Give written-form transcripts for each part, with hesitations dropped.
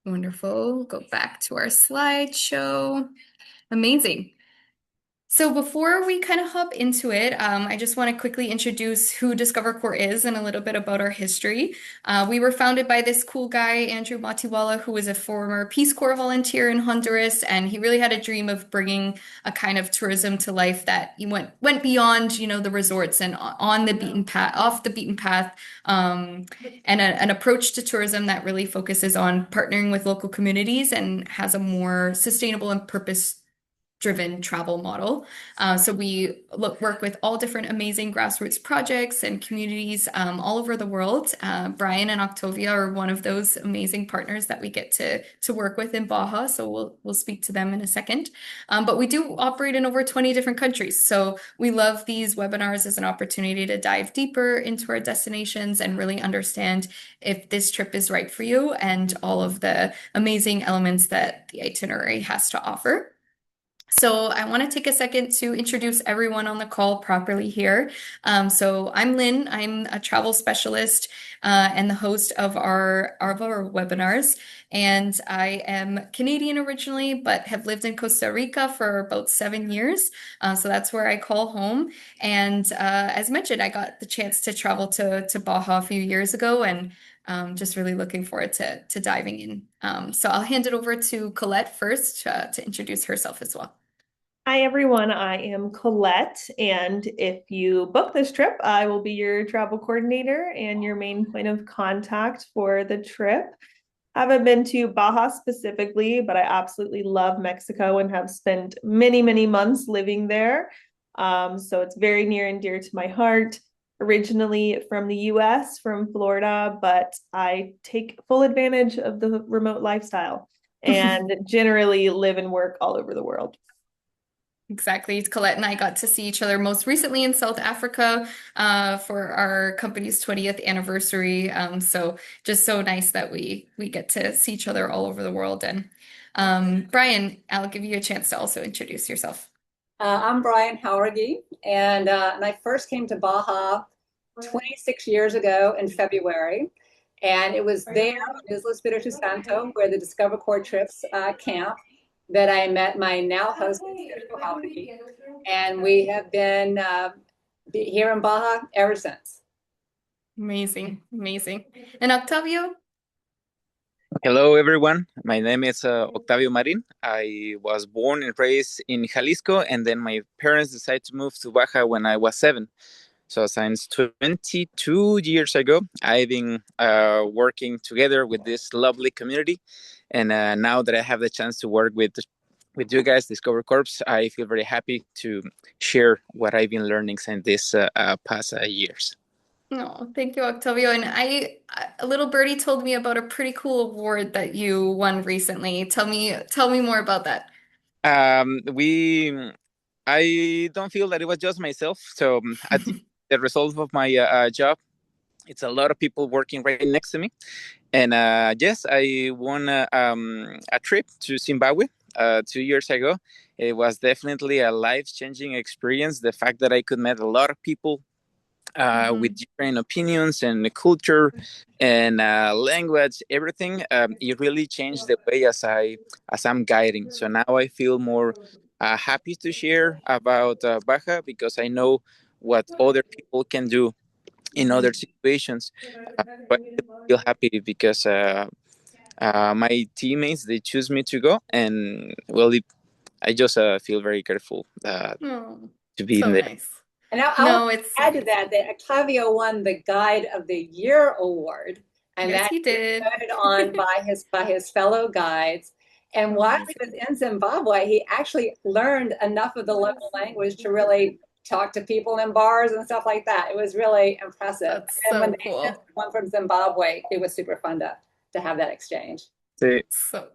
Wonderful. Go back to our slideshow. Amazing. So before we kind of hop into it, I just want to quickly introduce who Discover Corps is and a little bit about our history. We were founded by this cool guy, Andrew Matiwala, who was a former Peace Corps volunteer in Honduras, and he really had a dream of bringing a kind of tourism to life that he went beyond, the resorts and on the beaten path, off the beaten path, and an approach to tourism that really focuses on partnering with local communities and has a more sustainable and purpose-driven travel model. So we work with all different amazing grassroots projects and communities all over the world. Brian and Octavia are one of those amazing partners that we get to work with in Baja. So we'll speak to them in a second. But we do operate in over 20 different countries. So we love these webinars as an opportunity to dive deeper into our destinations and really understand if this trip is right for you and all of the amazing elements that the itinerary has to offer. So I want to take a second to introduce everyone on the call properly here. So I'm Lynn. I'm a travel specialist and the host of our webinars. And I am Canadian originally, but have lived in Costa Rica for about 7 years. So that's where I call home. And as mentioned, I got the chance to travel to Baja a few years ago, and just really looking forward to diving in. So I'll hand it over to Colette first to introduce herself as well. Hi, everyone. I am Colette, and if you book this trip, I will be your travel coordinator and your main point of contact for the trip. I haven't been to Baja specifically, but I absolutely love Mexico and have spent many, many months living there. So it's very near and dear to my heart. Originally from the US, from Florida, but I take full advantage of the remote lifestyle and generally live and work all over the world. Exactly. Colette and I got to see each other most recently in South Africa for our company's 20th anniversary. So just so nice that we get to see each other all over the world. And Brian, I'll give you a chance to also introduce yourself. I'm Brian Howergy, and I first came to Baja 26 years ago in February. And it was there on Isla Espiritu Santo, where the Discover Core Trips camp, that I met my now husband, Sergio Howergy. And we have been here in Baja ever since. Amazing, amazing. And Octavio? Hello, everyone. My name is Octavio Marin. I was born and raised in Jalisco, and then my parents decided to move to Baja when I was 7. So since 22 years ago, I've been working together with this lovely community. And now that I have the chance to work with you guys, Discover Corps, I feel very happy to share what I've been learning since this past years. Oh, thank you, Octavio. And a little birdie told me about a pretty cool award that you won recently. Tell me more about that. We I don't feel that it was just myself. So at the result of my job, it's a lot of people working right next to me. And yes, I won a trip to Zimbabwe 2 years ago. It was definitely a life-changing experience. The fact that I could meet a lot of people with different opinions and culture and language, everything. It really changed the way as I'm guiding. So now I feel more happy to share about Baja because I know what other people can do in other situations. But I feel happy because my teammates they choose me to go, and well, I just feel very grateful Oh, to be in so there. nice. And I want No, it's to add to nice. that Octavio won the Guide of the Year award, and Yes, that he is did. voted on by his fellow guides. And while he was Amazing. in Zimbabwe, he actually learned enough of the local language to really talk to people in bars and stuff like that. It was really impressive. That's And when so they cool. just went from Zimbabwe, it was super fun to have that exchange. So, So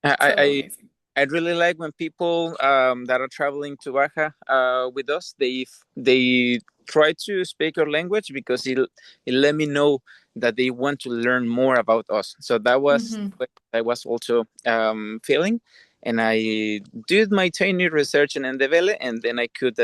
I, so I amazing. I really like when people that are traveling to Baja with us, they try to speak our language because it let me know that they want to learn more about us. So that was Hmm. what I was also feeling, and I did my tiny research in Endevele, and then I could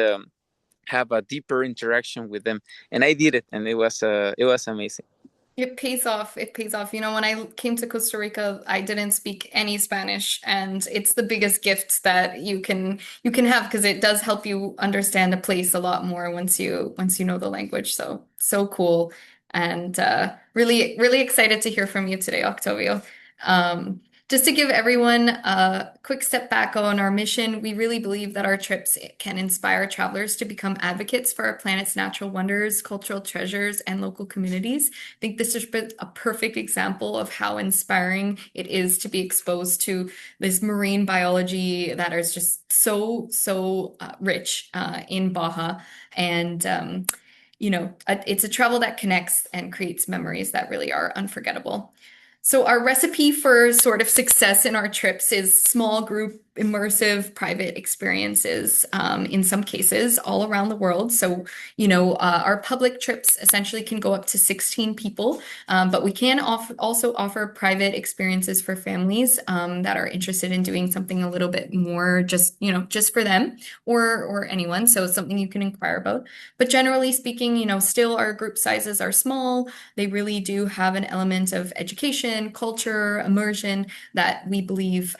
have a deeper interaction with them, and I did it, and it was amazing. It pays off. It pays off. You know, when I came to Costa Rica, I didn't speak any Spanish, and it's the biggest gift that you can have because it does help you understand a place a lot more once you know the language. So so cool, and really really excited to hear from you today, Octavio. Um, just to give everyone a quick step back on our mission, we really believe that our trips can inspire travelers to become advocates for our planet's natural wonders, cultural treasures, and local communities. Think this is a perfect example of how inspiring it is to be exposed to this marine biology that is just so, so rich in Baja. And, it's a travel that connects and creates memories that really are unforgettable. So, our recipe for sort of success in our trips is small group, immersive, private experiences in some cases all around the world. So, our public trips essentially can go up to 16 people, but we can also offer private experiences for families that are interested in doing something a little bit more just for them or anyone. So, it's something you can inquire about. But generally speaking, still our group sizes are small. They really do have an element of education, culture, immersion that we believe,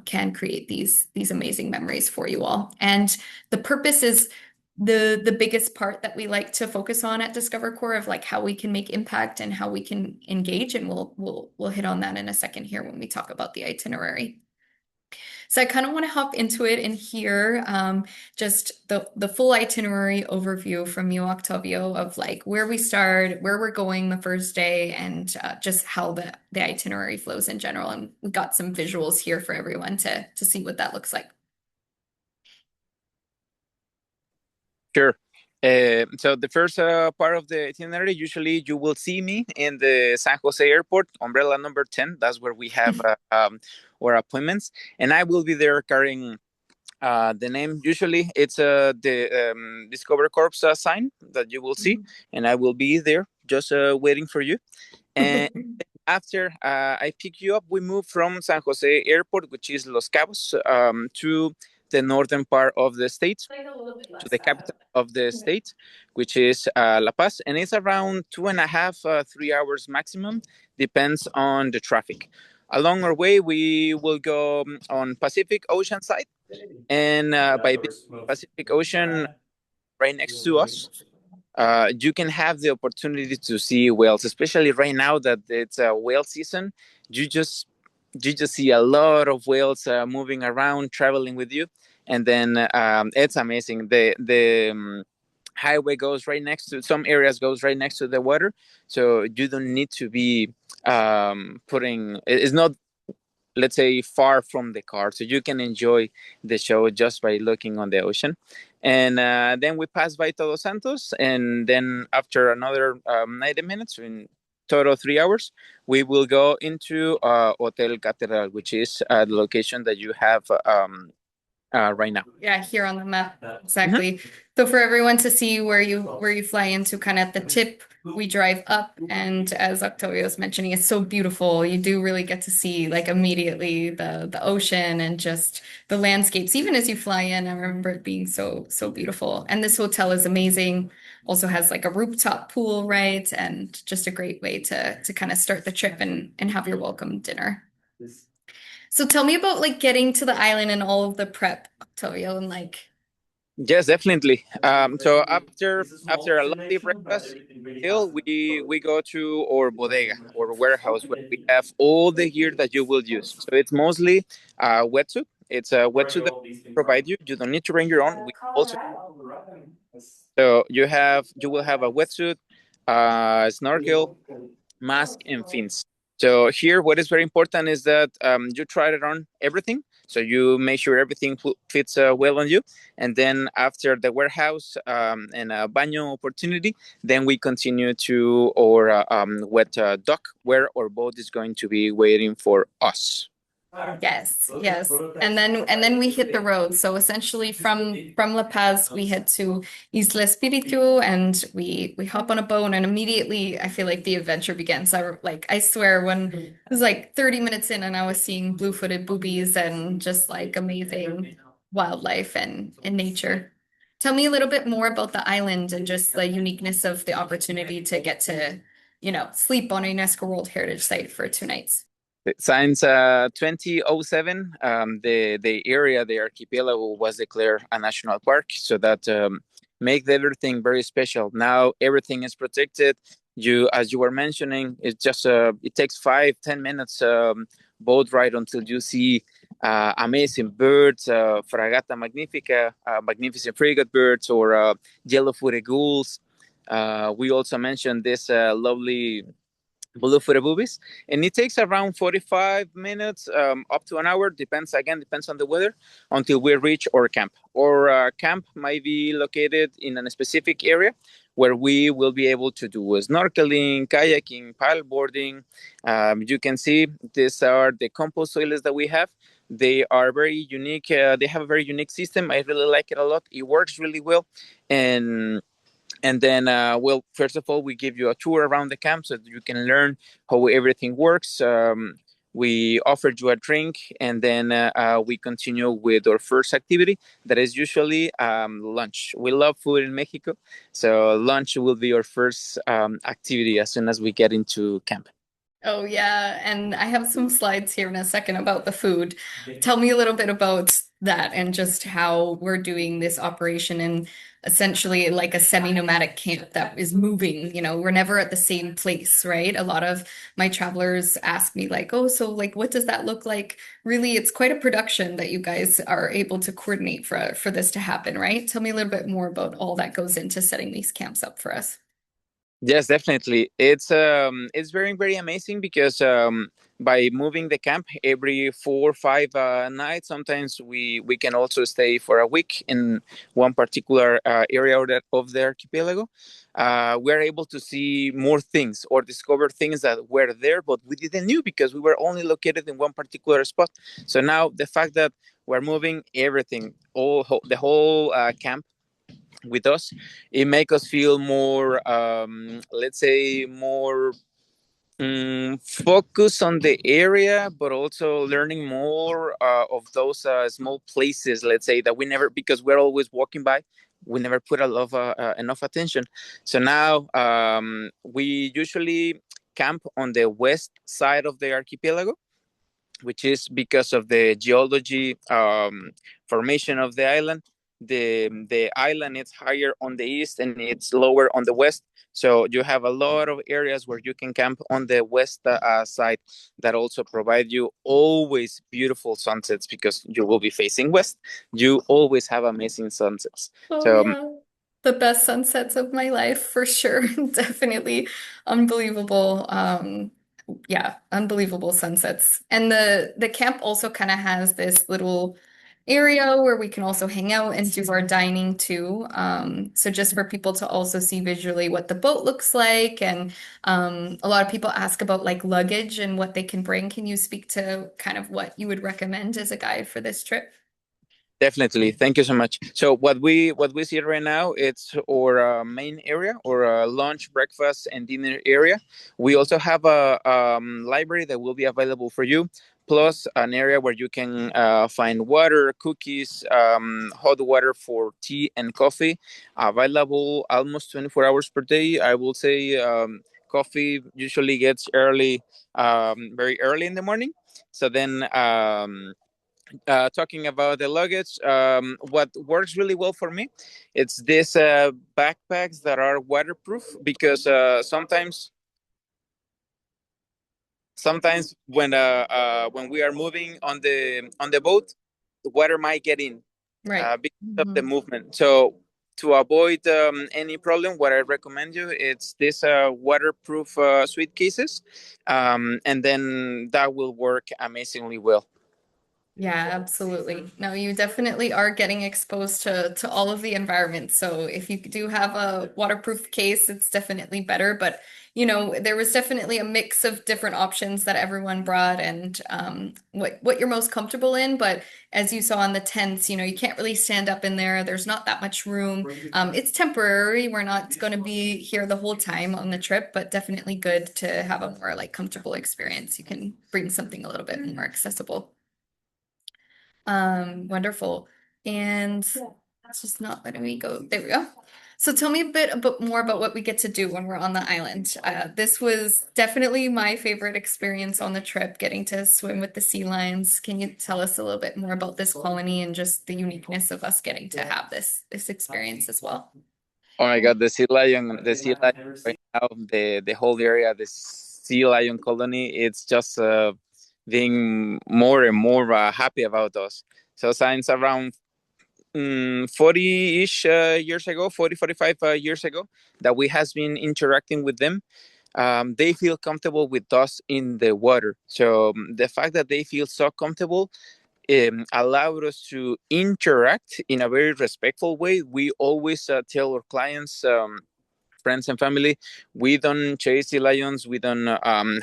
can create these amazing memories for you all. And the purpose is the biggest part that we like to focus on at Discover Core of like how we can make impact and how we can engage. And we'll hit on that in a second here when we talk about the itinerary. So I kind of want to hop into it and hear just the full itinerary overview from you, Octavio, of like where we start, where we're going the first day, and just how the itinerary flows in general. And we got some visuals here for everyone to see what that looks like. Sure. So the first part of the itinerary, usually you will see me in the San Jose Airport, umbrella number 10. That's where we have our appointments, and I will be there carrying the name. Usually, it's the Discover Corps sign that you will see, and I will be there just waiting for you. And after I pick you up, we move from San Jose Airport, which is Los Cabos, to the northern part of the state, to the capital of the state, which is La Paz, and it's around 2.5, 3 hours maximum, depends on the traffic. Along our way, we will go on Pacific Ocean side, and by being Pacific Ocean right next to us, you can have the opportunity to see whales, especially right now that it's a whale season. You just you just see a lot of whales moving around, traveling with you, and then it's amazing. The highway goes right next to some areas goes right next to the water, so you don't need to be putting. It's not, let's say, far from the car, so you can enjoy the show just by looking on the ocean. And then we pass by Todos Santos, and then after another 90 minutes, in total 3 hours, we will go into Hotel Catedral, which is the location that you have right now. Yeah, here on the map. Mhm. Exactly. So for everyone to see where you fly into kind of at the tip, we drive up, and as Octavio was mentioning, it's so beautiful. You do really get to see like immediately the ocean and just the landscapes. Even as you fly in, I remember it being so so beautiful. And this hotel is amazing. Also has like a rooftop pool, right? And just a great way to kind of start the trip and have your welcome dinner. So tell me about like getting to the island and all of the prep, Octavio, and like Yes, definitely. So after a lovely breakfast in the hotel, we go to our bodega or warehouse where we have all the gear that you will use. So it's mostly wetsuit. It's a wetsuit that we provide you. You don't need to bring your own. We also so you will have a wetsuit, snorkel, mask, and fins. So here, what is very important is that you try it on everything. So you make sure everything fits well on you, and then after the warehouse and a baño opportunity, then we continue to our wet dock where our boat is going to be waiting for us. yes, yes. And then we hit the road. So essentially from La Paz we head to Isla Espiritu and we hop on a boat and immediately I feel like the adventure begins. I swear when it was like 30 minutes in and I was seeing blue-footed boobies and just like amazing wildlife and nature. Tell me a little bit more about the island and just the uniqueness of the opportunity to get to sleep on a UNESCO World Heritage Site for 2 nights. Since 2007, the area, the archipelago, was declared a national park, so that make everything very special. Now everything is protected. As you were mentioning, it takes 5-10 minutes boat ride until you see amazing birds, Fragata magnifica, magnificent frigate birds, or yellow-footed gulls. We also mentioned this lovely blue-footed boobies, and it takes around 45 minutes up to an hour, depends on the weather, until we reach our camp. Our camp might be located in a specific area where we will be able to do snorkeling, kayaking, paddleboarding. You can see these are the compost soils that we have. They are very unique. They have a very unique system. I really like it a lot. It works really well. And then, well, first of all, we give you a tour around the camp so that you can learn how everything works. We offered you a drink, and then we continue with our first activity, that is usually lunch. We love food in Mexico, so lunch will be our first activity as soon as we get into camp. Oh, yeah. And I have some slides here in a second about the food. Tell me a little bit about that and just how we're doing this operation in essentially like a semi-nomadic camp that is moving. We're never at the same place, right? A lot of my travelers ask me, like, oh, so like, what does that look like? Really, it's quite a production that you guys are able to coordinate for this to happen, right? Tell me a little bit more about all that goes into setting these camps up for us. Yes, definitely. It's very very amazing because by moving the camp every 4 or 5 nights, sometimes we can also stay for a week in one particular area of the archipelago. We're able to see more things or discover things that were there, but we didn't knew because we were only located in one particular spot. So now the fact that we're moving everything, the whole camp with us, it make us feel more, let's say, more focus on the area, but also learning more of those small places, let's say, that we never, because we're always walking by, we never put a lot of enough attention. So now we usually camp on the west side of the archipelago, which is because of the geology formation of the island. The island is higher on the east and it's lower on the west. So you have a lot of areas where you can camp on the west side that also provide you always beautiful sunsets because you will be facing west. You always have amazing sunsets. Oh, So yeah. The best sunsets of my life for sure. Definitely unbelievable. Yeah, unbelievable sunsets. And the camp also kind of has this little area where we can also hang out and do our dining too. So just for people to also see visually what the boat looks like. And a lot of people ask about like luggage and what they can bring. Can you speak to kind of what you would recommend as a guide for this trip? definitely, thank you so much. So what we see right now, it's our main area, or lunch, breakfast, and dinner area. We also have a library that will be available for you, plus an area where you can find water, cookies, hot water for tea and coffee, available almost 24 hours per day. I will say coffee usually gets early, very early in the morning. So then. Talking about the luggage, what works really well for me, it's this backpacks that are waterproof, because sometimes when we are moving on the boat, the water might get in Right. because of the movement. So to avoid any problem, what I recommend you, it's this waterproof suitcases, and then that will work amazingly well. Yeah, absolutely. No, you definitely are getting exposed to all of the environments. So if you do have a waterproof case, it's definitely better. But there was definitely a mix of different options that everyone brought and what you're most comfortable in. But as you saw in the tents, you can't really stand up in there. There's not that much room. It's temporary. We're not going to be here the whole time on the trip, but definitely good to have a more like comfortable experience. You can bring something a little bit more accessible. Wonderful. And it's just not letting me go. There we go. So tell me a bit more about what we get to do when we're on the island. This was definitely my favorite experience on the trip, getting to swim with the sea lions. Can you tell us a little bit more about this colony and just the uniqueness of us getting to have this experience as well? Oh my God, the sea lion right now, the whole area, the sea lion colony, it's just being more and more happy about us. So since around 40-ish years ago, 40, 45 years ago, that we has been interacting with them. They feel comfortable with us in the water. So the fact that they feel so comfortable allowed us to interact in a very respectful way. We always tell our clients, friends and family, we don't chase the lions, we don't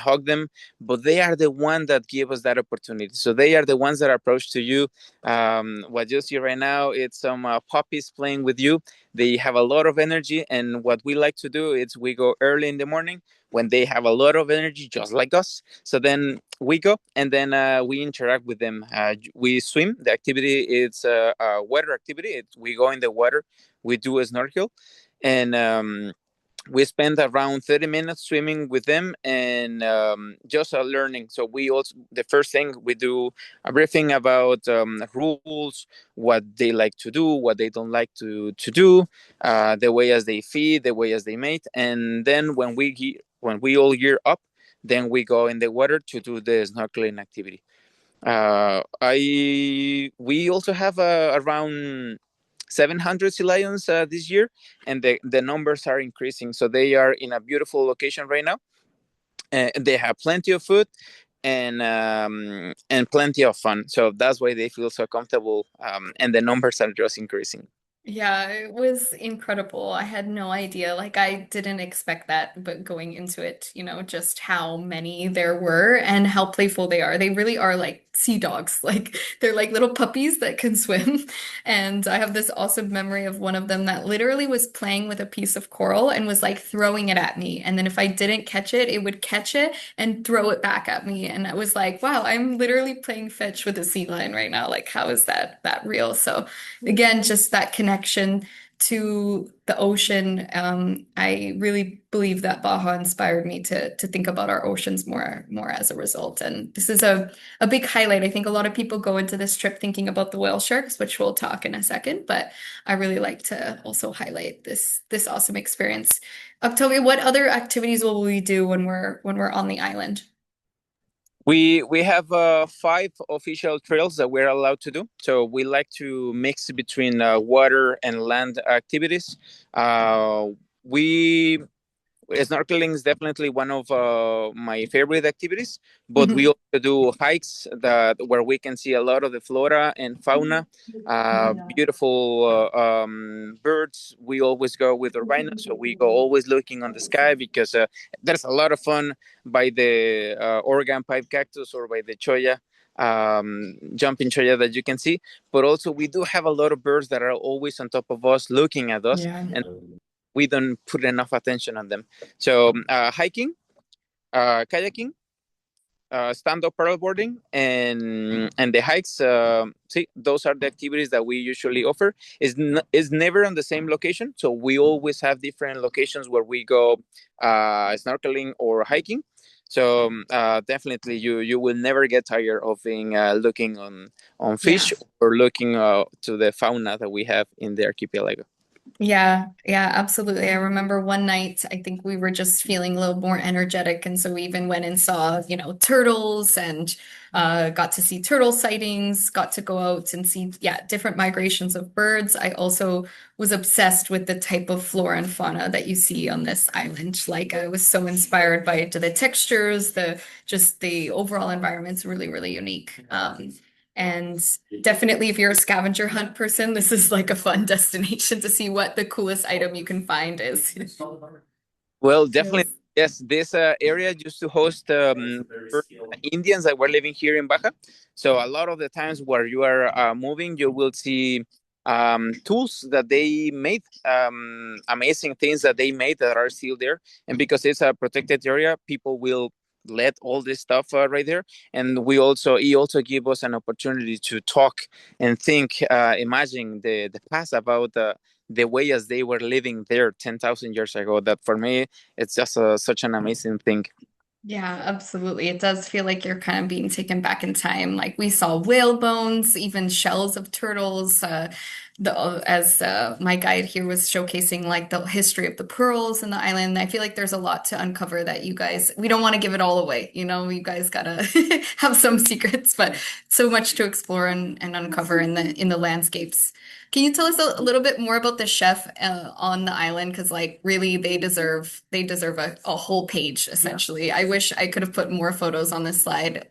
hug them, but they are the one that give us that opportunity. So they are the ones that approach to you. What you see right now, it's some puppies playing with you. They have a lot of energy, and what we like to do is we go early in the morning when they have a lot of energy, just like us. So then we go and then we interact with them. We swim. The activity is a water activity. We go in the water. We do a snorkel, and we spend around 30 minutes swimming with them and just learning. So we also, the first thing we do a briefing about rules, what they like to do, what they don't like to do, the way as they feed, the way as they mate. And then when we all gear up, then we go in the water to do the snorkeling activity. I We also have around 700 sea lions this year, and the numbers are increasing. So they are in a beautiful location right now. They have plenty of food and plenty of fun. So that's why they feel so comfortable, and the numbers are just increasing. Yeah, it was incredible. I had no idea. Like, I didn't expect that, but going into it, just how many there were and how playful they are. They really are like sea dogs. Like, they're like little puppies that can swim. And I have this awesome memory of one of them that literally was playing with a piece of coral and was like throwing it at me. And then if I didn't catch it, it would catch it and throw it back at me. And I was like, wow, I'm literally playing fetch with a sea lion right now. Like, how is that real? So, again, just that connection to the ocean. I really believe that Baja inspired me to think about our oceans more as a result. And this is a big highlight. I think a lot of people go into this trip thinking about the whale sharks, which we'll talk in a second, but I really like to also highlight this awesome experience. Octavia, what other activities will we do when we're on the island? We have 5 official trails that we're allowed to do. So we like to mix between water and land activities. We Snorkeling is definitely one of my favorite activities, but we also do hikes where we can see a lot of the flora and fauna, beautiful birds. We always go with the rhino, so we go always looking on the sky because there's a lot of fun by the Oregon pipe cactus or by the cholla, jumping cholla that you can see. But also we do have a lot of birds that are always on top of us, looking at us, Yeah. and we don't put enough attention on them. So hiking, kayaking, stand-up paddleboarding, and the hikes. See, those are the activities that we usually offer. Is never on the same location, so we always have different locations where we go snorkeling or hiking. So definitely, you will never get tired of being looking on Yeah. fish or looking to the fauna that we have in the archipelago. Yeah, yeah, absolutely. I remember one night, I think we were just feeling a little more energetic. And so we even went and saw, turtles and got to see turtle sightings, got to go out and see, yeah, different migrations of birds. I also was obsessed with the type of flora and fauna that you see on this island. Like I was so inspired by the textures, just the overall environment's really, really unique. And definitely, if you're a scavenger hunt person, this is like a fun destination to see what the coolest item you can find is. Well, definitely, Yes. yes. This area used to host Indians that were living here in Baja. So a lot of the times where you are moving, you will see tools that they made, amazing things that they made that are still there. And because it's a protected area, people will let all this stuff right there. And he also give us an opportunity to talk and think, imagine the past about the way as they were living there 10,000 years ago. That for me, it's just such an amazing thing. Yeah, absolutely. It does feel like you're kind of being taken back in time. Like we saw whale bones, even shells of turtles. As my guide here was showcasing, like the history of the pearls in the island. I feel like there's a lot to uncover that you guys. We don't want to give it all away. You know, you guys gotta have some secrets, but so much to explore and uncover in the landscapes. Can you tell us a little bit more about the chef on the island? Because like really they deserve a whole page essentially. Yeah. I wish I could have put more photos on this slide.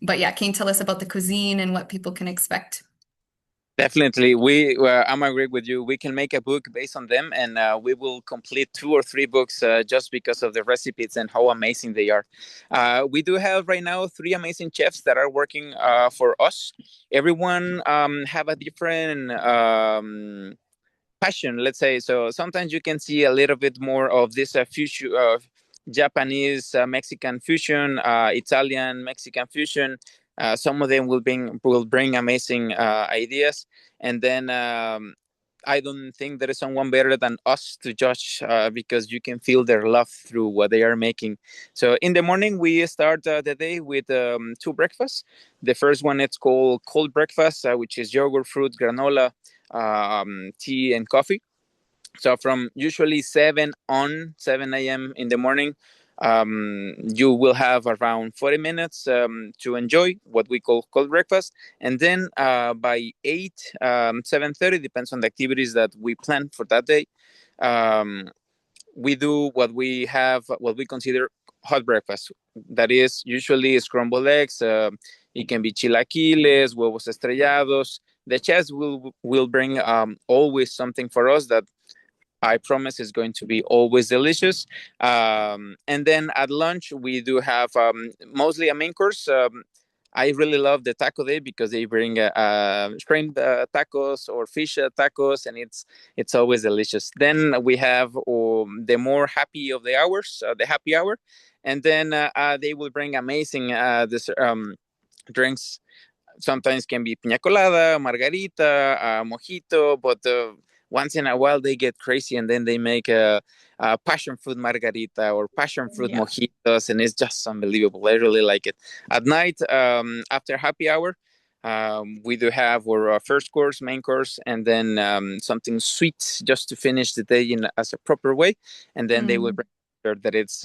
But yeah, can you tell us about the cuisine and what people can expect? Definitely, I'm agree with you. We can make a book based on them, and we will complete 2 or 3 books just because of the recipes and how amazing they are. We do have right now 3 amazing chefs that are working for us. Everyone have a different passion, let's say. So sometimes you can see a little bit more of this fusion, Japanese Mexican fusion, Italian Mexican fusion. Some of them will bring amazing ideas, and then I don't think there is someone better than us to judge because you can feel their love through what they are making. So in the morning we start the day with 2 breakfasts. The first one, it's called cold breakfast, which is yogurt, fruit, granola, tea, and coffee. So from usually 7 a.m. in the morning, you will have around 40 minutes to enjoy what we call cold breakfast. And then by 8, 7:30, depends on the activities that we plan for that day. Um, we do what we consider hot breakfast. That is usually scrambled eggs. It can be chilaquiles, huevos estrellados. The chefs will bring always something for us that I promise is going to be always delicious. And then at lunch, we do have mostly a main course. I really love the taco day because they bring shrimp tacos or fish tacos, and it's always delicious. Then we have the more happy of the hours, the happy hour, and then they will bring amazing drinks. Sometimes can be piña colada, margarita, mojito, but once in a while they get crazy and then they make a passion fruit margarita or passion fruit Yeah. mojitos, and it's just unbelievable. I really like it. At night, after happy hour, we do have our first course, main course, and then something sweet just to finish the day in as a proper way, and then they will Mm, bring sure that it's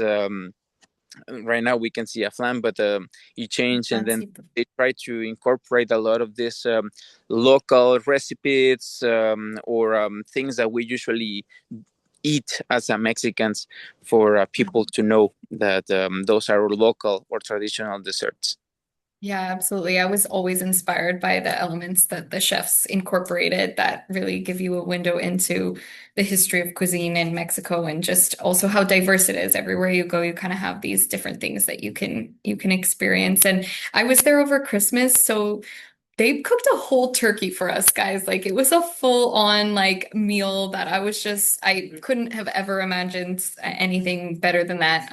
right now we can see a flan, but you change, and then pancito. they try to incorporate a lot of these local recipes or things that we usually eat as Mexicans for people to know that those are local or traditional desserts. Yeah, absolutely. I was always inspired by the elements that the chefs incorporated that really give you a window into the history of cuisine in Mexico and just also how diverse it is. Everywhere you go, you kind of have these different things that you can experience. And I was there over Christmas, so they cooked a whole turkey for us, guys. Like it was a full on like meal that I couldn't have ever imagined anything better than that.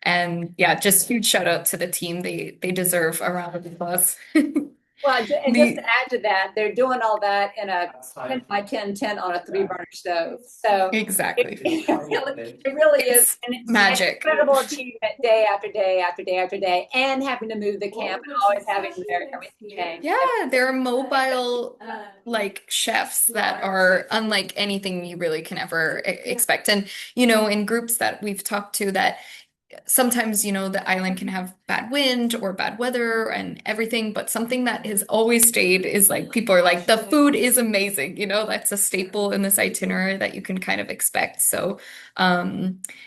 And yeah, just huge shout out to the team. They deserve a round of applause. Well, and just to The add to that, they're doing all that in a 10 by 10 tent on a 3 burner stove. So exactly. it really is It's an magic. incredible achievement day after day after day after day, and having to move the camp and always having everything change. Yeah, there are mobile like chefs that are unlike anything you really can ever expect. And in groups that we've talked to that sometimes, the island can have bad wind or bad weather and everything, but something that has always stayed is like people are like, the food is amazing. That's a staple in this itinerary that you can kind of expect. So,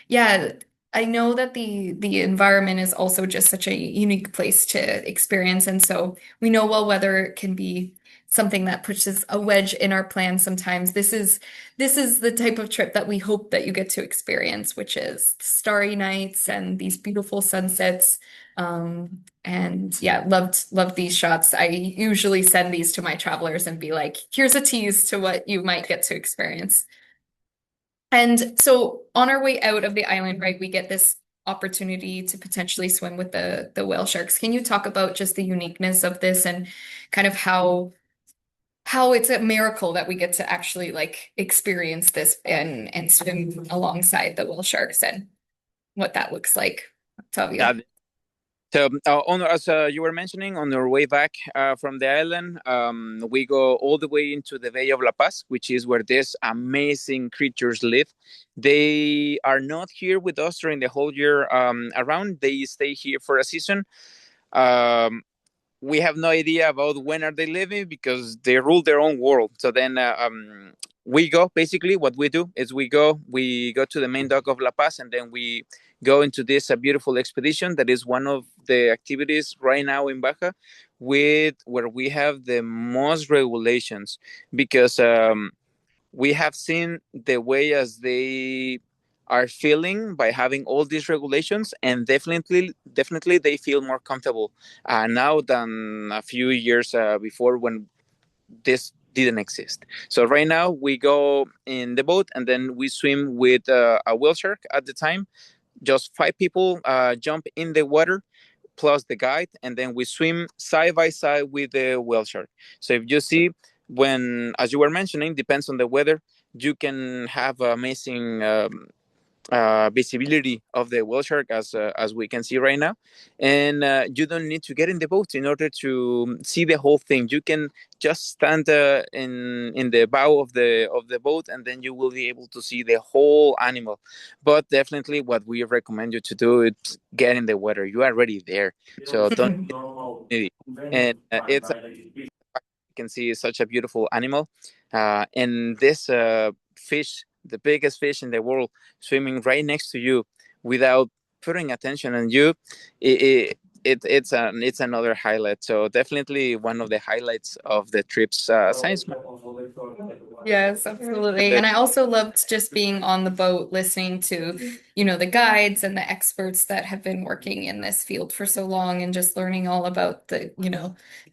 yeah, I know that the environment is also just such a unique place to experience. And so we know well weather can be something that pushes a wedge in our plans sometimes. This is the type of trip that we hope that you get to experience, which is starry nights and these beautiful sunsets. And yeah, loved these shots. I usually send these to my travelers and be like, here's a tease to what you might get to experience. And so on our way out of the island, right, we get this opportunity to potentially swim with the whale sharks. Can you talk about just the uniqueness of this and kind of how it's a miracle that we get to actually like experience this and swim alongside the whale sharks and what that looks like. Yeah. Octavia. So, as you were mentioning, on our way back from the island, we go all the way into the Bay of La Paz, which is where these amazing creatures live. They are not here with us during the whole year around. They stay here for a season. Um, we have no idea about when are they living because they rule their own world. So then we go, basically what we do is we go to the main dock of La Paz, and then we go into this beautiful expedition that is one of the activities right now in Baja with where we have the most regulations, because we have seen the way as they are feeling by having all these regulations, and definitely they feel more comfortable now than a few years before, when this didn't exist. So right now we go in the boat, and then we swim with a whale shark. At the time, just 5 people jump in the water plus the guide, and then we swim side by side with the whale shark. So if you see, when, as you were mentioning, depends on the weather, you can have amazing visibility of the whale shark, as we can see right now, and you don't need to get in the boat in order to see the whole thing. You can just stand in the bow of the boat, and then you will be able to see the whole animal. But definitely, what we recommend you to do is get in the water. You are already there, so don't. And it's you can see such a beautiful animal, and this fish, the biggest fish in the world, swimming right next to you without putting attention on you. It's another highlight. So definitely one of the highlights of the trip's science. Yes, absolutely. And I also loved just being on the boat listening to, the guides and the experts that have been working in this field for so long and just learning all about the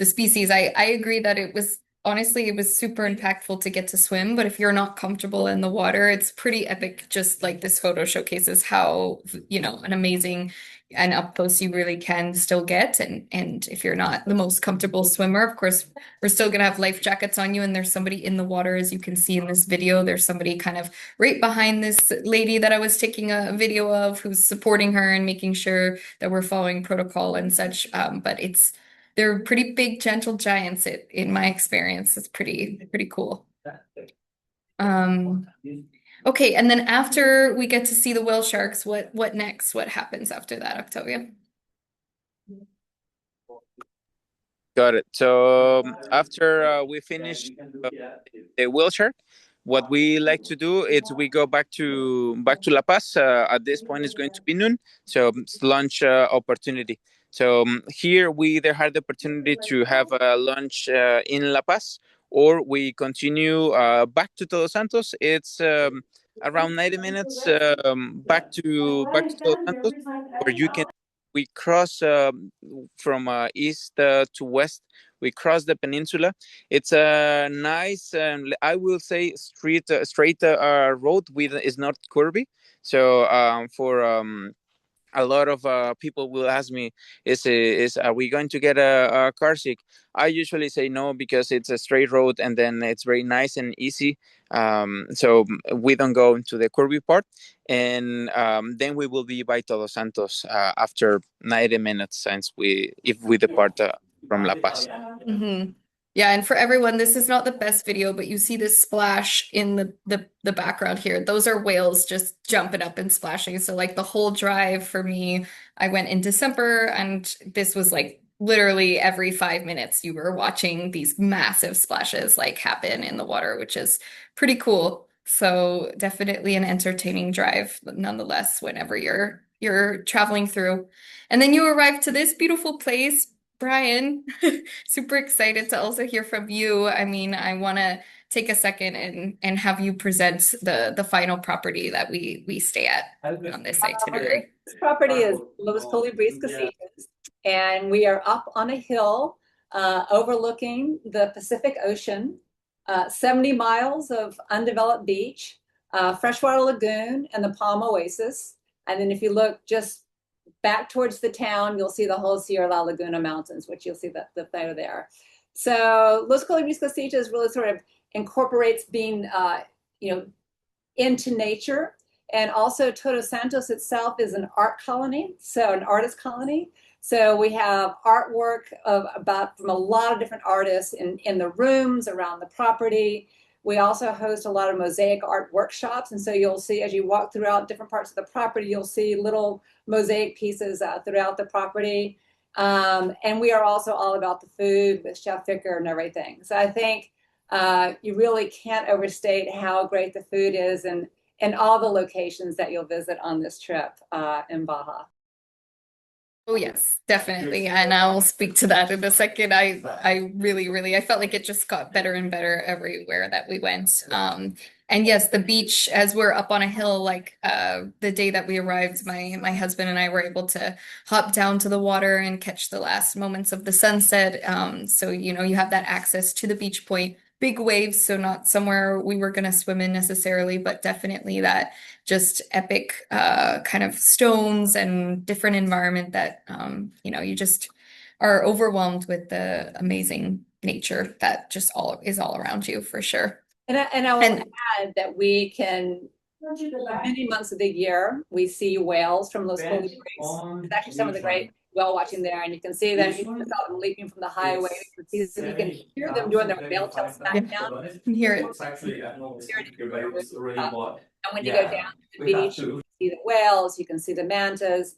species. I agree that it was honestly it was super impactful to get to swim, but if you're not comfortable in the water, it's pretty epic, just like this photo showcases how, an amazing and up close you really can still get. And if you're not the most comfortable swimmer, of course, we're still gonna have life jackets on you, and there's somebody in the water, as you can see in this video. There's somebody kind of right behind this lady that I was taking a video of, who's supporting her and making sure that we're following protocol and such. But they're pretty big, gentle giants. In my experience, it's pretty cool. Um, okay, and then after we get to see the whale sharks, what next? What happens after that, Octavia? Got it. So after we finish the whale shark, what we like to do is we go back to La Paz. At this point, it's going to be noon, so it's lunch opportunity. So here we either had the opportunity to have a lunch in La Paz, or we continue back to Todos Santos. It's around 90 minutes back to Todos Santos, where you can we cross from east to west. We cross the peninsula. It's a nice, I will say, straight road with is not curvy. So for a lot of people will ask me, is are we going to get a car seat? I usually say no, because it's a straight road, and then it's very nice and easy. So we don't go into the curvy part, and then we will be by Todos Santos after 90 minutes, since if we depart from La Paz. Hmm. Yeah, and for everyone, this is not the best video, but you see this splash in the background here. Those are whales just jumping up and splashing. So like the whole drive for me, I went in December, and this was like literally every 5 minutes you were watching these massive splashes like happen in the water, which is pretty cool. So definitely an entertaining drive nonetheless whenever you're traveling through. And then you arrive to this beautiful place, Brian. Super excited to also hear from you. I mean, I want to take a second and have you present the final property that we stay at on this itinerary. This property is Los Colibris Casitas, and we are up on a hill overlooking the Pacific Ocean, 70 miles of undeveloped beach, freshwater lagoon, and the Palm Oasis. And then if you look just back towards the town, you'll see the whole Sierra La Laguna Mountains, which you'll see the photo there. So Los Colibris Casitas really sort of incorporates being, you know, into nature. And also Todos Santos itself is an art colony, so an artist colony. So we have artwork of about from a lot of different artists in the rooms around the property. We also host a lot of mosaic art workshops. And so you'll see as you walk throughout different parts of the property, you'll see little mosaic pieces throughout the property. And we are also all about the food with Chef Ficker and everything. So I think you really can't overstate how great the food is and all the locations that you'll visit on this trip in Baja. Oh yes, definitely. And I'll speak to that in a second. I really I felt like it just got better and better everywhere that we went. And yes, the beach as we're up on a hill, like the day that we arrived, my husband and I were able to hop down to the water and catch the last moments of the sunset. So you know, you have that access to the beach point. Big waves, so not somewhere we were gonna swim in necessarily, but definitely that just epic kind of stones and different environment that you know, you just are overwhelmed with the amazing nature that just all is all around you for sure. And I will And add that we can, many months of the year, we see whales from Los Colibris. It's actually some of the great whale watching there, and you can see them. You can saw them leaping from the highway. You can see them. You can hear them doing their whale tail yeah, smackdown. you can hear it. And when you go down to the beach, you can see the whales, you can see the mantas.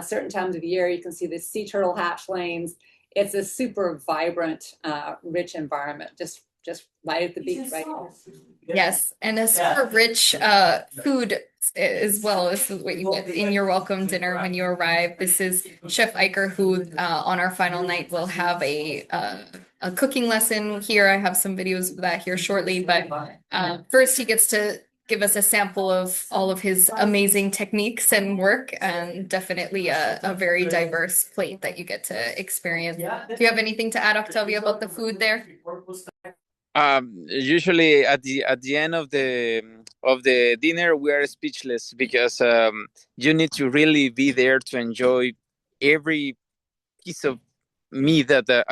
Certain times of year, you can see the sea turtle hatchlings. It's a super vibrant, rich environment, just right at the beach, right? Yes, and a super rich food as well. This is what you get in your welcome dinner when you arrive. This is Chef Iker, who on our final night will have a cooking lesson here. I have some videos of that here shortly, but first he gets to give us a sample of all of his amazing techniques and work, and definitely a very diverse plate that you get to experience. Do you have anything to add, Octavia, about the food there? Usually at the end of the dinner, we are speechless because you need to really be there to enjoy every piece of meat that the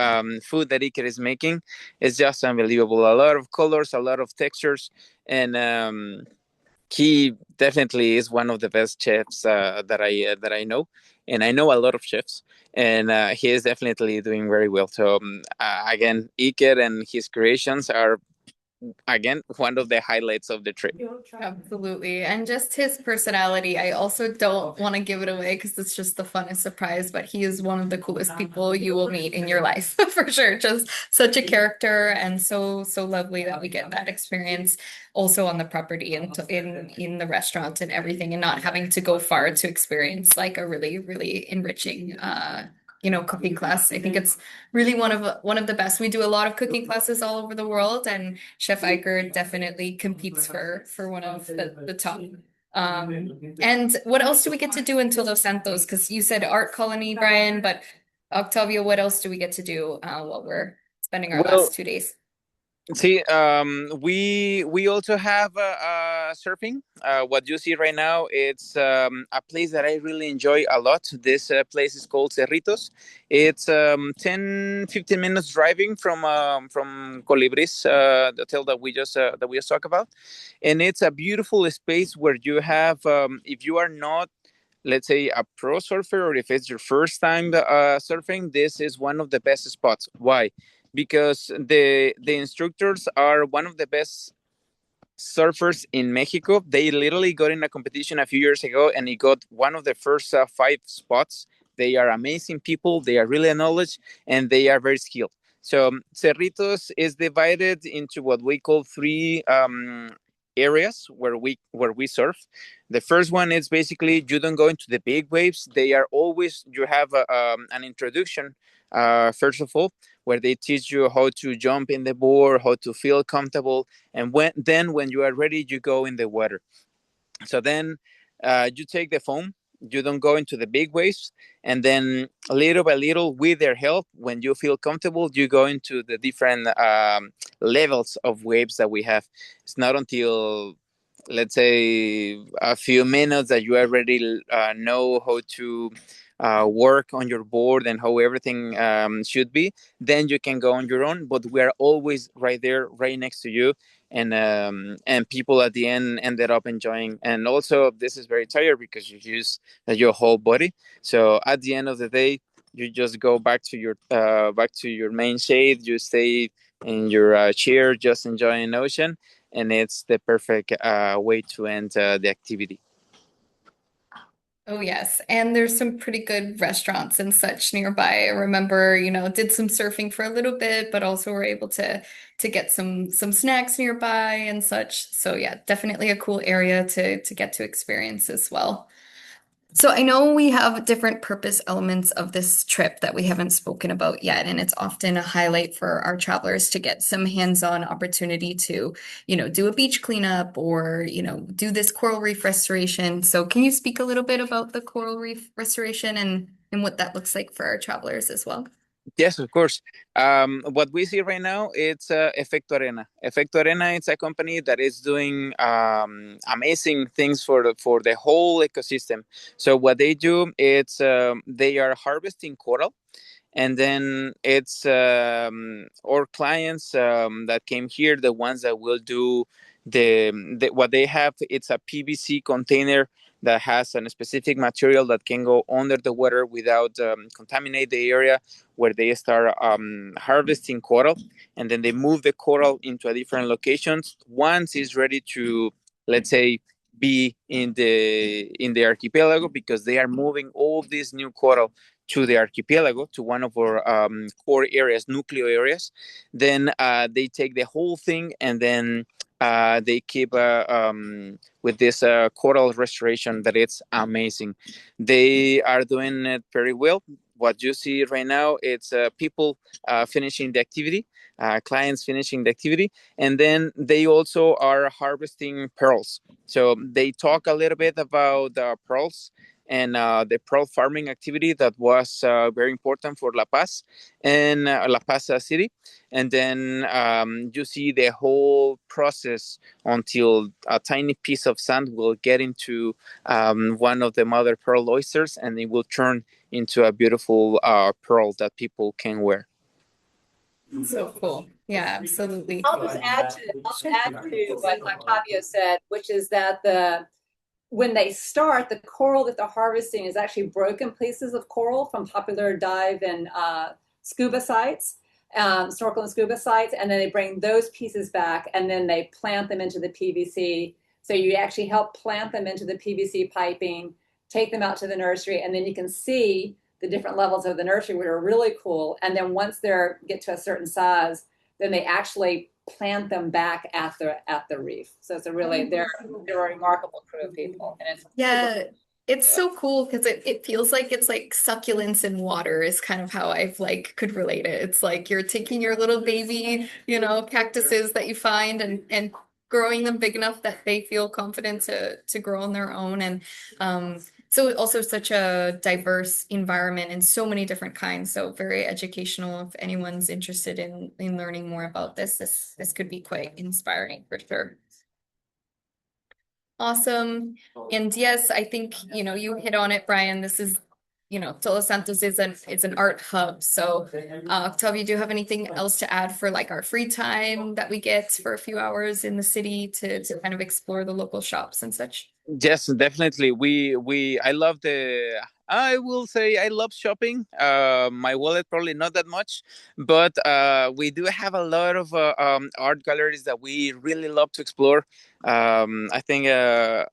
food that Iker is making. Is just unbelievable. A lot of colors, a lot of textures, and he definitely is one of the best chefs that I know, and I know a lot of chefs, and he is definitely doing very well. So again, Iker and his creations are again one of the highlights of the trip. Absolutely. And just his personality. I also don't want to give it away because it's just the funnest surprise, but he is one of the coolest people you will meet in your life for sure. Just such a character and so lovely that we get that experience also on the property and in the restaurant and everything, and not having to go far to experience like a really enriching you know, cooking class. I think it's really one of the best. We do a lot of cooking classes all over the world, and Chef Iker definitely competes for one of the top. And what else do we get to do in Todos Santos? Because you said art colony, Brian, but Octavia, what else do we get to do while we're spending our Well, last 2 days? see, we also have surfing. What you see right now, it's a place that I really enjoy a lot. This place is called Cerritos. It's 10-15 minutes driving from Colibris, the hotel that we just talked about, and it's a beautiful space where you have, if you are not, let's say, a pro surfer, or if it's your first time surfing, this is one of the best spots. Why? Because the instructors are one of the best surfers in Mexico. They literally got in a competition a few years ago and he got one of the first 5 spots. They are amazing people. They are really knowledge and they are very skilled. So Cerritos is divided into what we call 3 areas where we surf. The first one is basically you don't go into the big waves. They are always, you have an introduction first of all, where they teach you how to jump in the board, how to feel comfortable, and when you are ready, you go in the water. So then you take the foam. You don't go into the big waves, and then little by little, with their help, when you feel comfortable, you go into the different levels of waves that we have. It's not until, let's say, a few minutes that you already know work on your board and how everything should be, then you can go on your own. But we are always right there, right next to you, and people at the end ended up enjoying. And also, this is very tired because you use your whole body. So at the end of the day, you just go back to your main shade. You stay in your chair, just enjoying the ocean, and it's the perfect way to end the activity. Oh yes, and there's some pretty good restaurants and such nearby. I remember, did some surfing for a little bit, but also were able to get some snacks nearby and such. So yeah, definitely a cool area to get to experience as well. So I know we have different purpose elements of this trip that we haven't spoken about yet, and it's often a highlight for our travelers to get some hands-on opportunity to, do a beach cleanup or, do this coral reef restoration. So can you speak a little bit about the coral reef restoration and what that looks like for our travelers as well? Yes, of course. What we see right now, it's Efecto Arena. Efecto Arena, it's a company that is doing amazing things for the whole ecosystem. So what they do, it's they are harvesting coral, and then it's our clients that came here, the ones that will do what they have. It's a PVC container that has a specific material that can go under the water without contaminate the area where they start harvesting coral, and then they move the coral into a different locations. Once it's ready to, let's say, be in the archipelago, because they are moving all this new coral to the archipelago, to one of our core areas, nucleo areas. Then they take the whole thing, and then they keep with this coral restoration that it's amazing. They are doing it very well. What you see right now, it's people finishing the activity, clients finishing the activity, and then they also are harvesting pearls. So they talk a little bit about pearls and the pearl farming activity that was very important for La Paz and La Paz city. And then you see the whole process until a tiny piece of sand will get into one of the mother pearl oysters, and it will turn into a beautiful pearl that people can wear. So cool. Yeah, absolutely. I'll just add to what Octavio said, which is that when they start, the coral that they're harvesting is actually broken pieces of coral from popular dive and scuba sites, snorkel and scuba sites, and then they bring those pieces back and then they plant them into the PVC. So you actually help plant them into the PVC piping, take them out to the nursery, and then you can see the different levels of the nursery, which are really cool. And then once they get to a certain size, then they actually plant them back at the reef. So it's a really they're a remarkable crew of people, and it's super Yeah, cool it's to do it. so cool because it feels like it's like succulents in water is kind of how I've like could relate it. It's like you're taking your little baby, cactuses that you find and growing them big enough that they feel confident to grow on their own. And so also such a diverse environment and so many different kinds. So very educational if anyone's interested in learning more about this could be quite inspiring for sure. Awesome. And yes, I think, you hit on it, Brian. This is, Todos Santos is an art hub. So, Octavia, do you have anything else to add for like our free time that we get for a few hours in the city to kind of explore the local shops and such? Yes, definitely. We I love the. I will say I love shopping. My wallet probably not that much, but we do have a lot of art galleries that we really love to explore. I think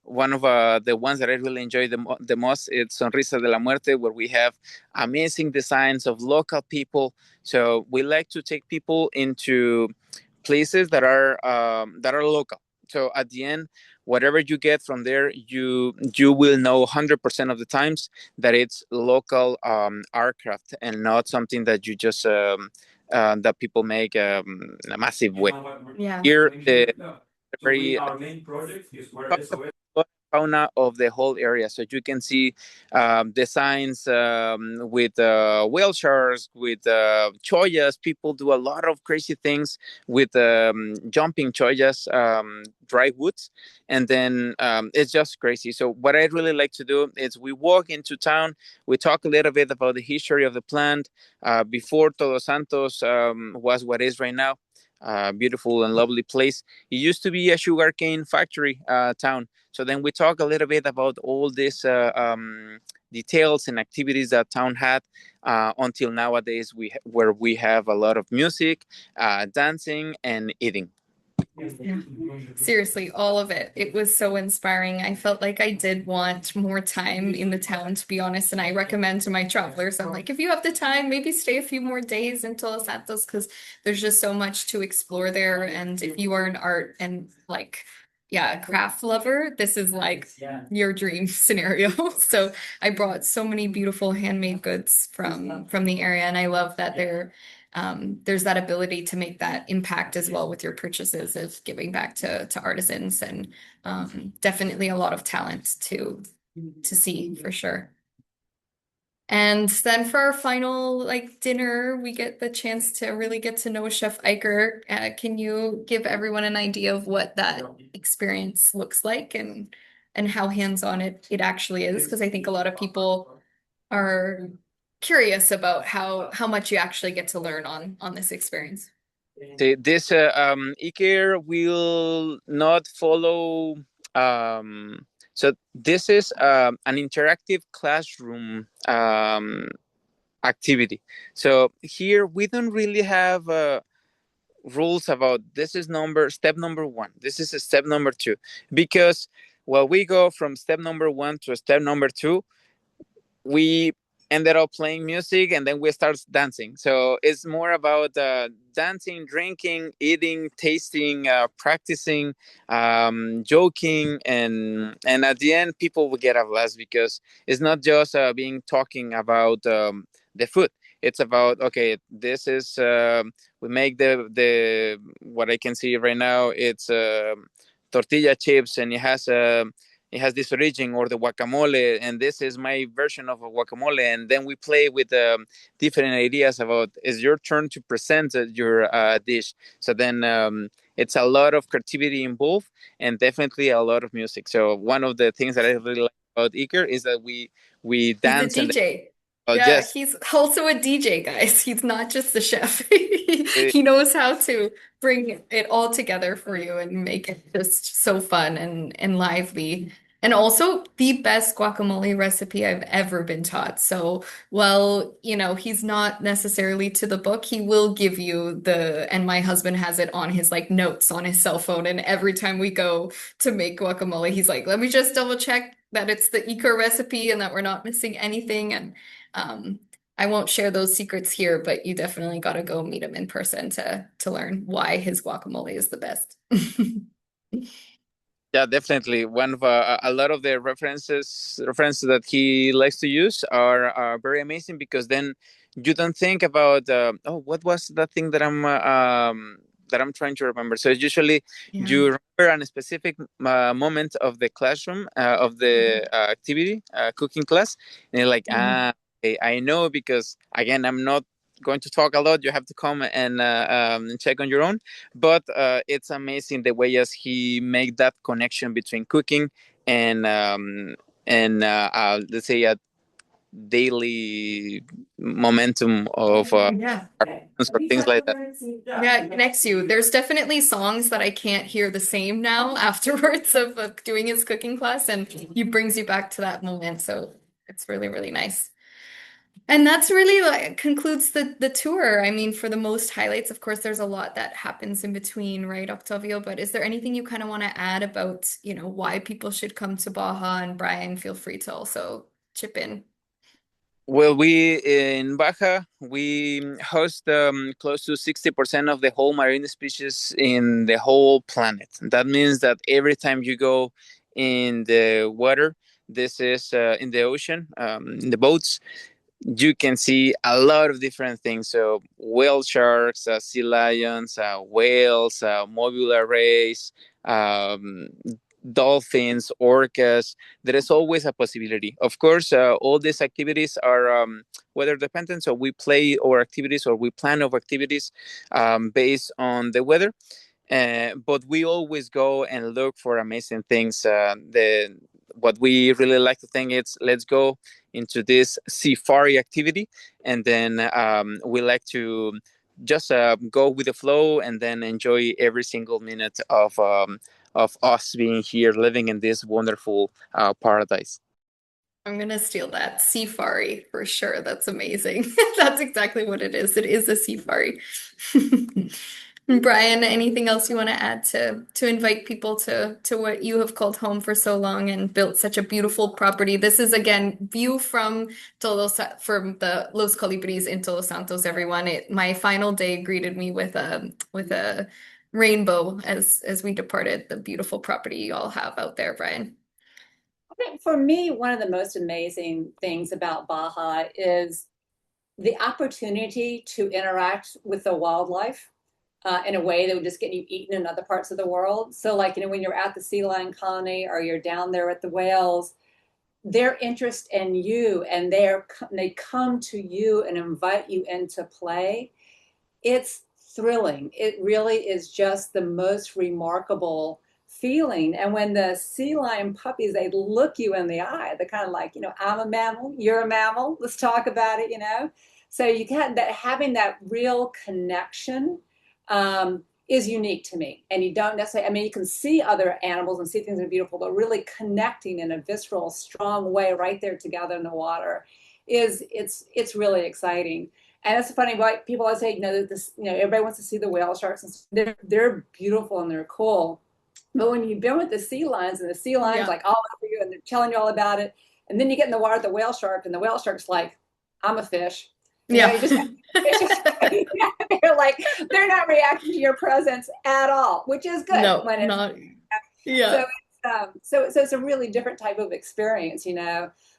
one of the ones that I really enjoy the most is Sonrisa de la Muerte, where we have amazing designs of local people. So we like to take people into places that are local. So at the end, whatever you get from there, you will know 100% of the times that it's local aircraft and not something that you just that people make a massive way. Yeah. Here, the very fauna of the whole area. So you can see the signs with whale sharks, with choyas. People do a lot of crazy things with jumping choyas, dry woods, and then it's just crazy. So what I really like to do is we walk into town, we talk a little bit about the history of the plant. Before Todos Santos was what is right now. Beautiful and lovely place. It used to be a sugarcane factory town. So then we talk a little bit about all these details and activities that town had until nowadays, where we have a lot of music, dancing, and eating. Yeah. Seriously, all of it. It was so inspiring. I felt like I did want more time in the town, to be honest. And I recommend to my travelers, I'm like, if you have the time, maybe stay a few more days in Los Santos because there's just so much to explore there. And if you are an art and like, yeah, a craft lover, this is like your dream scenario. So I brought so many beautiful handmade goods from the area, and I love that there's that ability to make that impact as well with your purchases of giving back to artisans, and definitely a lot of talent to see for sure. And then for our final like dinner, we get the chance to really get to know Chef Iker. Can you give everyone an idea of what that experience looks like and how hands-on it actually is? Because I think a lot of people are curious about how much you actually get to learn on this experience. This Iker will not follow. So this is an interactive classroom activity. So here we don't really have rules about this is step number one. This is step number two, because while we go from step number one to step number two, we ended up playing music and then we start dancing. So it's more about dancing, drinking, eating, tasting, practicing, joking, and at the end people will get a blast because it's not just being talking about the food. It's about, okay, this is we make the what I can see right now. It's tortilla chips, and it has this origin, or the guacamole, and this is my version of a guacamole. And then we play with different ideas about, it's your turn to present your dish. So then it's a lot of creativity involved, and definitely a lot of music. So one of the things that I really like about Iker is that we He's a dance and DJ. Yeah, yes. he's also a DJ, guys. He's not just the chef. He knows how to bring it all together for you and make it just so fun and lively. And also the best guacamole recipe I've ever been taught. So, well, he's not necessarily to the book. He will give you and my husband has it on his like notes on his cell phone. And every time we go to make guacamole, he's like, let me just double check that it's the Eco recipe and that we're not missing anything. And um, I won't share those secrets here, but you definitely got to go meet him in person to learn why his guacamole is the best. Yeah, definitely. One of a lot of the references that he likes to use are very amazing, because then you don't think about oh, what was that thing that I'm trying to remember. So it's usually Yeah. you remember a specific moment of the classroom of the activity cooking class, and you're like, Mhm. okay, I know, because again, I'm not going to talk a lot. You have to come and check on your own. But it's amazing the way as he make that connection between cooking and let's say a daily momentum of Yeah. or things like that. Yeah, it connects you. There's definitely songs that I can't hear the same now afterwards of doing his cooking class, and he brings you back to that moment. So it's really, really nice. And that's really like concludes the tour. I mean, for the most highlights, of course, there's a lot that happens in between, right, Octavio? But is there anything you kind of want to add about, why people should come to Baja? And Brian, feel free to also chip in. Well, we in Baja we host close to 60% of the whole marine species in the whole planet. That means that every time you go in the water, this is in the ocean, in the boats, you can see a lot of different things. So whale sharks, sea lions, whales, mobile rays, dolphins, orcas. There is always a possibility. Of course, all these activities are weather dependent, so we play our activities or we plan our activities based on the weather. But we always go and look for amazing things. The What we really like to think is, let's go into this safari activity, and then we like to just go with the flow and then enjoy every single minute of us being here, living in this wonderful paradise. I'm gonna steal that. Safari for sure. That's amazing. That's exactly what it is. It is a safari. Brian, anything else you want to add to invite people to what you have called home for so long and built such a beautiful property? This is again view from from the Los Colibris in Todos Santos, everyone. My final day greeted me with a rainbow as we departed the beautiful property you all have out there, Brian. I think for me, one of the most amazing things about Baja is the opportunity to interact with the wildlife in a way that would just get you eaten in other parts of the world. So, like, when you're at the sea lion colony or you're down there at the whales, their interest in you and they come to you and invite you into play. It's thrilling. It really is just the most remarkable feeling. And when the sea lion puppies, they look you in the eye, they're kind of like, I'm a mammal, you're a mammal, let's talk about it. So you get that, having that real connection is unique to me. And you don't necessarily, I mean, you can see other animals and see things that are beautiful, but really connecting in a visceral, strong way right there together in the water it's really exciting. And it's funny, why people always say, everybody wants to see the whale sharks, and they're beautiful and they're cool. But when you've been with the sea lions, and the sea lions like all over you and they're telling you all about it, and then you get in the water with the whale shark, and the whale shark's like, I'm a fish. You just they're like, they're not reacting to your presence at all, which is good. No, when it's, not yeah. So it's a really different type of experience.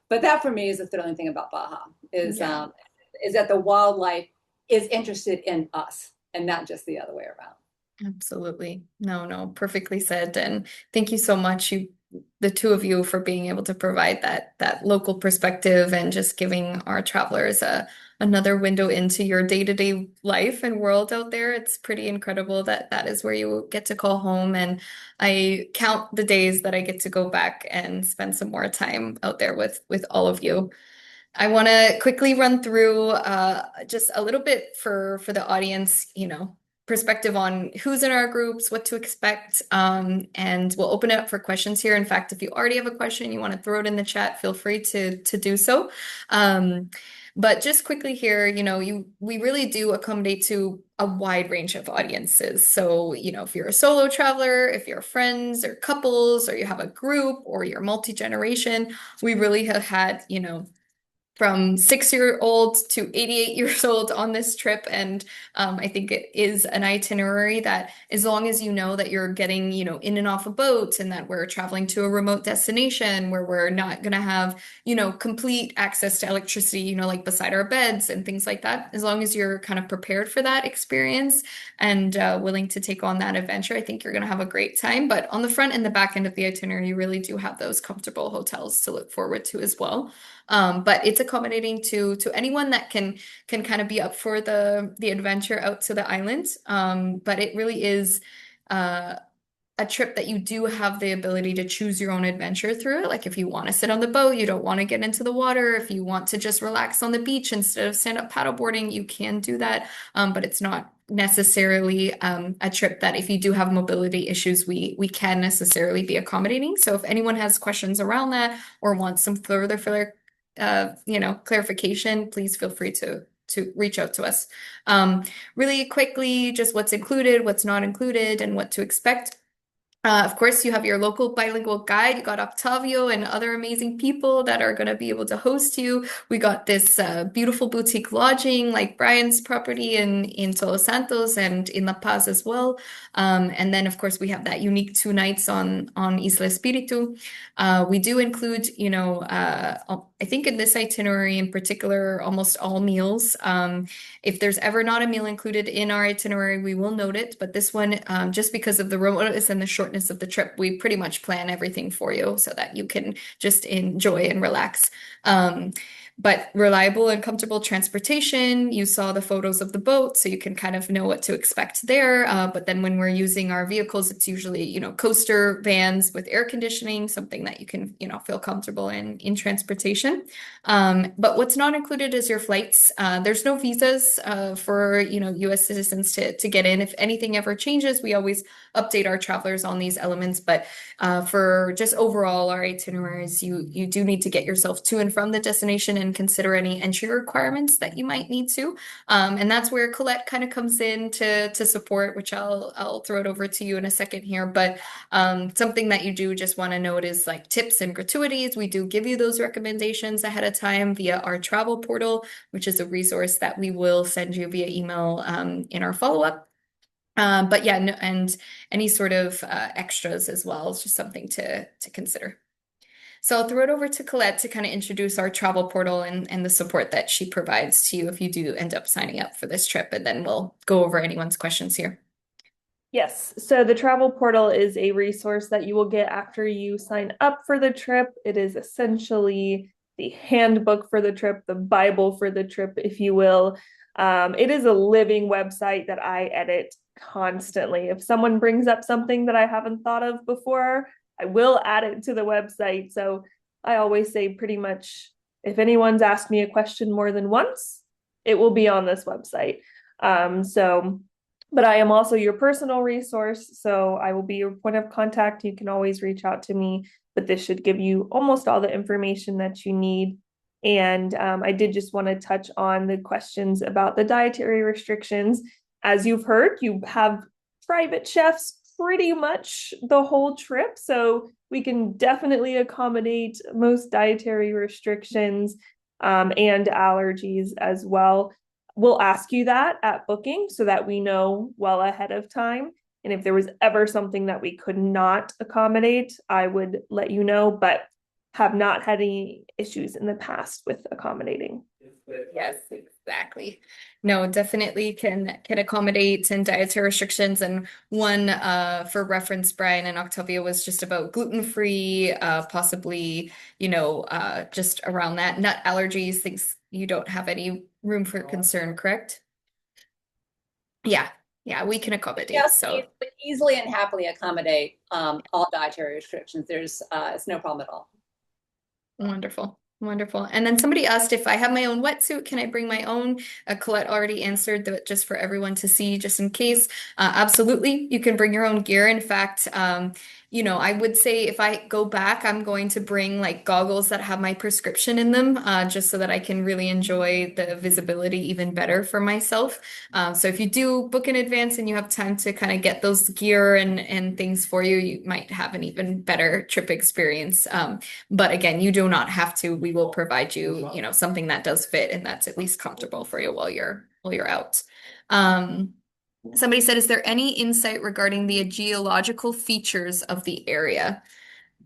But that for me is the thrilling thing about Baja is that the wildlife is interested in us and not just the other way around. Absolutely. No, perfectly said. And thank you so much, the two of you, for being able to provide that local perspective and just giving our travelers another window into your day-to-day life and world out there. It's pretty incredible that that is where you get to call home. And I count the days that I get to go back and spend some more time out there with all of you. I want to quickly run through just a little bit for the audience, perspective on who's in our groups, what to expect, and we'll open it up for questions here. In fact, if you already have a question, you want to throw it in the chat, feel free to do so. But just quickly here, we really do accommodate to a wide range of audiences. So, if you're a solo traveler, if you're friends or couples, or you have a group, or you're multi-generation, we really have had, from 6-year-olds to 88 years old on this trip. And I think it is an itinerary that, as long as you know that you're getting, in and off a boat, and that we're traveling to a remote destination where we're not going to have, complete access to electricity, like beside our beds and things like that. As long as you're kind of prepared for that experience and willing to take on that adventure, I think you're going to have a great time. But on the front and the back end of the itinerary, you really do have those comfortable hotels to look forward to as well. But it's accommodating to anyone that can kind of be up for the adventure out to the island. But it really is a trip that you do have the ability to choose your own adventure through it. Like, if you want to sit on the boat, you don't want to get into the water, if you want to just relax on the beach instead of stand up paddleboarding, you can do that. But it's not necessarily a trip that, if you do have mobility issues, we can necessarily be accommodating. So if anyone has questions around that or wants some further clarification, please feel free to reach out to us. Really quickly, just what's included, what's not included, and what to expect. Of course, you have your local bilingual guide. You got Octavio and other amazing people that are going to be able to host you. We got this beautiful boutique lodging, like Brian's property in Todos Santos and in La Paz as well. And then, of course, we have that unique 2 nights on Isla Espiritu. We do include, I think in this itinerary in particular, almost all meals. If there's ever not a meal included in our itinerary, we will note it. But this one, just because of the remoteness and the short shortness of the trip, we pretty much plan everything for you so that you can just enjoy and relax. But reliable and comfortable transportation, you saw the photos of the boat, so you can kind of know what to expect there. But then when we're using our vehicles, it's usually, coaster vans with air conditioning, something that you can, feel comfortable in transportation. But what's not included is your flights. There's no visas for, US citizens to get in. If anything ever changes, we always update our travelers on these elements. But for just overall our itineraries, you do need to get yourself to and from the destination and consider any entry requirements that you might need to. And that's where Colette kind of comes in to support, which I'll throw it over to you in a second here. But something that you do just want to note is like tips and gratuities. We do give you those recommendations ahead of time via our travel portal, which is a resource that we will send you via email in our follow-up. But yeah, no, and any sort of extras as well is just something to consider. So I'll throw it over to Colette to kind of introduce our travel portal and the support that she provides to you if you do end up signing up for this trip, and then we'll go over anyone's questions here. Yes, so the travel portal is a resource that you will get after you sign up for the trip. It is essentially the handbook for the trip, the Bible for the trip, if you will. It is a living website that I edit constantly. If someone brings up something that I haven't thought of before, I will add it to the website. So I always say pretty much if anyone's asked me a question more than once, it will be on this website. But I am also your personal resource, so I will be your point of contact. You can always reach out to me, but this should give you almost all the information that you need. And I did just want to touch on the questions about the dietary restrictions. As you've heard, you have private chefs pretty much the whole trip, so we can definitely accommodate most dietary restrictions and allergies as well. We'll ask you that at booking so that we know well ahead of time. And if there was ever something that we could not accommodate, I would let you know, but have not had any issues in the past with accommodating. Yes, exactly. No, definitely can accommodate and dietary restrictions. And one for reference, Brian and Octavia was just about gluten-free, possibly, just around that. Nut allergies, things you don't have any room for concern, correct? Yeah, yeah, we can accommodate. Yes, So easily and happily accommodate all dietary restrictions. It's no problem at all. wonderful. Wonderful. And then somebody asked if I have my own wetsuit, can I bring my own? Colette already answered that just for everyone to see, just in case. Absolutely, you can bring your own gear. In fact, I would say if I go back, I'm going to bring like goggles that have my prescription in them, just so that I can really enjoy the visibility even better for myself. So if you do book in advance and you have time to kind of get those gear and things for you, you might have an even better trip experience. But again, you do not have to. We will provide you, something that does fit and that's at least comfortable for you while you're out. Somebody said, is there any insight regarding the geological features of the area?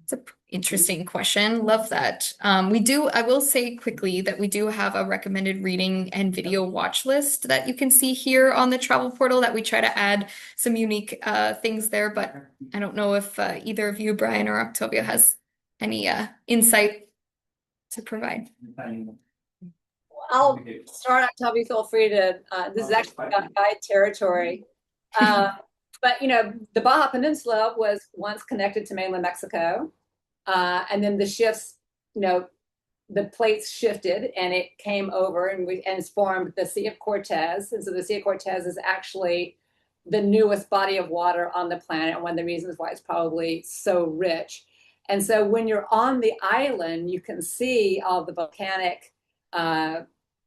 It's an interesting question. Love that. I will say quickly that we do have a recommended reading and video watch list that you can see here on the travel portal that we try to add some unique things there, but I don't know if either of you, Brian or Octavia, has any insight to provide. I'll start out, Toby. Feel free to. This is actually guide territory. But the Baja Peninsula was once connected to mainland Mexico, and then the shifts, the plates shifted and it came over and it's formed the Sea of Cortez. And so the Sea of Cortez is actually the newest body of water on the planet, and one of the reasons why it's probably so rich. And so when you're on the island, you can see all the volcanic,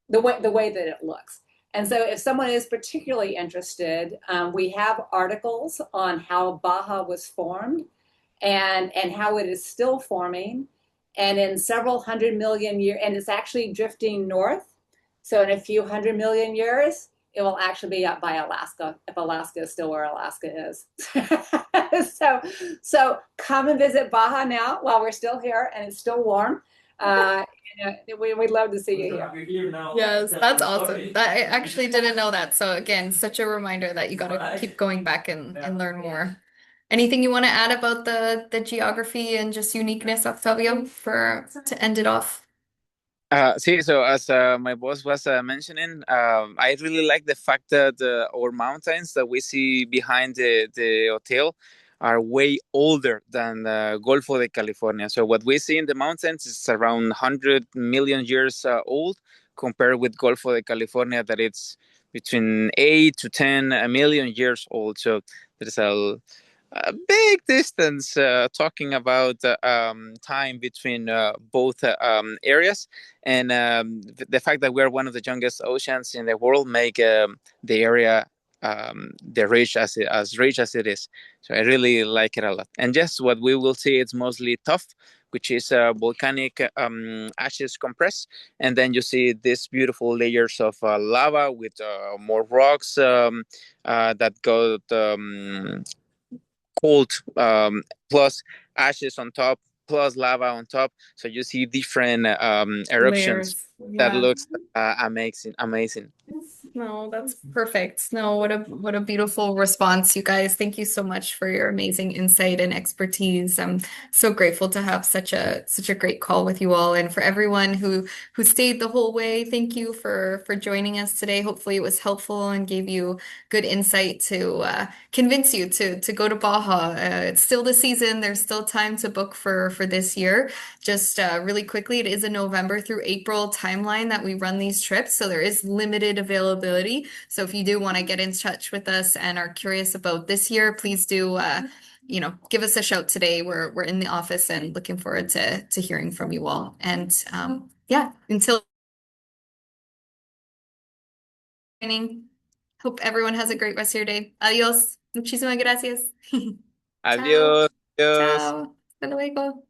the way that it looks. And so if someone is particularly interested, we have articles on how Baja was formed and how it is still forming. And in several 100 million years, and it's actually drifting north. So in a few 100 million years, it will actually be up by Alaska, if Alaska is still where Alaska is. So come and visit Baja now while we're still here and it's still warm. We'd love to see you here. Yes, that's awesome. I actually didn't know that. So again, such a reminder that you got to keep going back and learn more. Anything you want to add about the geography and just uniqueness of Fabio for to end it off? See, so as my boss was mentioning, I really like the fact that our mountains that we see behind the hotel are way older than the Golfo de California. So what we see in the mountains is around 100 million years old, compared with Golfo de California that it's between 8 to 10 million years old. So there's a big distance talking about time between both areas, and the fact that we're one of the youngest oceans in the world make the area the rich as it is. So I really like it a lot. And just what we will see, it's mostly tuff, which is volcanic ashes compressed, and then you see these beautiful layers of lava with more rocks that go cold, plus ashes on top, plus lava on top. So you see different eruptions. Layers. That Yeah. looks amazing, amazing. No, that's perfect. No, what a beautiful response, you guys. Thank you so much for your amazing insight and expertise. I'm so grateful to have such a great call with you all, and for everyone who stayed the whole way. Thank you for joining us today. Hopefully, it was helpful and gave you good insight to convince you to go to Baja. It's still the season. There's still time to book for this year. Just really quickly, it is a November through April timeline that we run these trips, so there is limited availability. So if you do want to get in touch with us and are curious about this year, please do give us a shout today. We're in the office and looking forward to hearing from you all. And yeah, until training, hope everyone has a great rest of your day. Adios. Muchísimas gracias. Ciao. Adiós. Adiós. Ciao. Hasta luego.